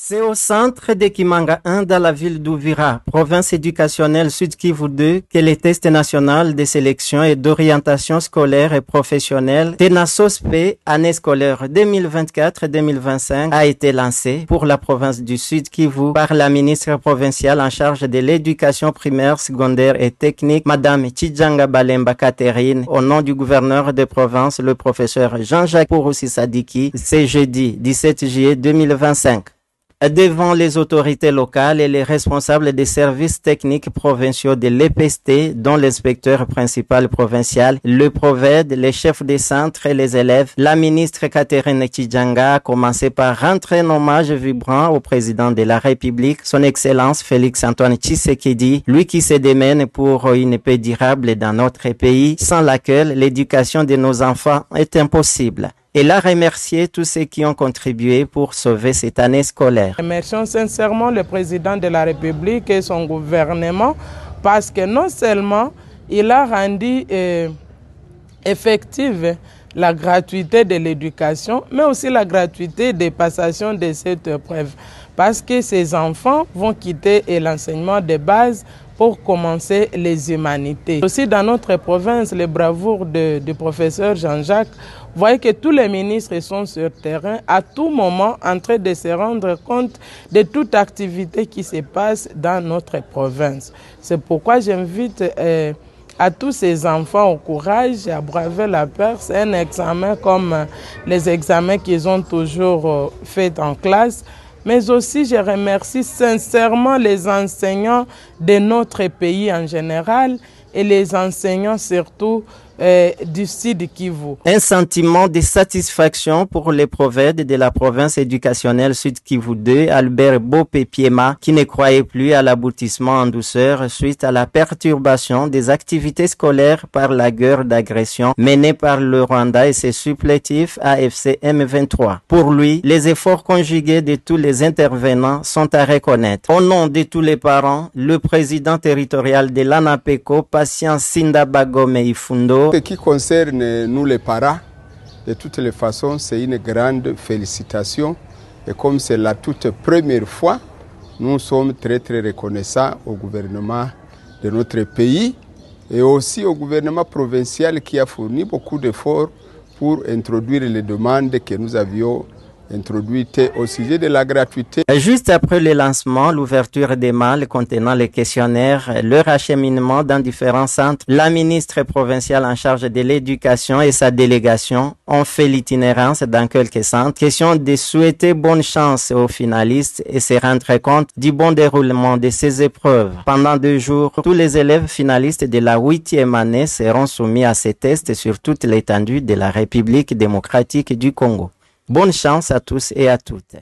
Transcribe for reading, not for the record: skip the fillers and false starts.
C'est au centre de Kimanga 1 dans la ville d'Uvira, province éducationnelle Sud Kivu 2, que le test national de sélection et d'orientation scolaire et professionnelle TENASOSP année scolaire 2024-2025 a été lancé pour la province du Sud Kivu par la ministre provinciale en charge de l'éducation primaire, secondaire et technique, Madame Tchidjanga Balemba Catherine, au nom du gouverneur de province, le professeur Jean-Jacques Pouroussi Sadiki, ce jeudi 17 juillet 2025. Devant les autorités locales et les responsables des services techniques provinciaux de l'EPST, dont l'inspecteur principal provincial, le PROVED, les chefs des centres et les élèves, la ministre Catherine Tchidjanga a commencé par rendre un hommage vibrant au président de la République, son Excellence Félix-Antoine Tshisekedi, lui qui se démène pour une paix durable dans notre pays, sans laquelle l'éducation de nos enfants est impossible. Elle a remercié tous ceux qui ont contribué pour sauver cette année scolaire. Remercions sincèrement le président de la République et son gouvernement parce que non seulement il a rendu effective la gratuité de l'éducation, mais aussi la gratuité des passations de cette épreuve. Parce que ces enfants vont quitter l'enseignement de base pour commencer les humanités. Aussi dans notre province, les bravoures du professeur Jean-Jacques, vous voyez que tous les ministres sont sur terrain à tout moment en train de se rendre compte de toute activité qui se passe dans notre province. C'est pourquoi j'invite à tous ces enfants au courage, à braver la peur. C'est un examen comme les examens qu'ils ont toujours fait en classe. Mais aussi, je remercie sincèrement les enseignants de notre pays en général et les enseignants surtout du Sud Kivu. Un sentiment de satisfaction pour les PROVED de la province éducationnelle Sud Kivu 2, Albert Bopé-Piema, qui ne croyait plus à l'aboutissement en douceur suite à la perturbation des activités scolaires par la guerre d'agression menée par le Rwanda et ses supplétifs AFC M23. Pour lui, les efforts conjugués de tous les intervenants sont à reconnaître. Au nom de tous les parents, le président territorial de l'ANAPECO, Patient Sindabagome Ifundo, ce qui concerne nous les parents, de toutes les façons, c'est une grande félicitation. Et comme c'est la toute première fois, nous sommes très reconnaissants au gouvernement de notre pays et aussi au gouvernement provincial qui a fourni beaucoup d'efforts pour introduire les demandes que nous avions introduite au sujet de la gratuité. Juste après le lancement, l'ouverture des malles contenant les questionnaires, leur acheminement dans différents centres, la ministre provinciale en charge de l'éducation et sa délégation ont fait l'itinérance dans quelques centres. Question de souhaiter bonne chance aux finalistes et se rendre compte du bon déroulement de ces épreuves. Pendant 2 jours, tous les élèves finalistes de la 8e année seront soumis à ces tests sur toute l'étendue de la République démocratique du Congo. Bonne chance à tous et à toutes.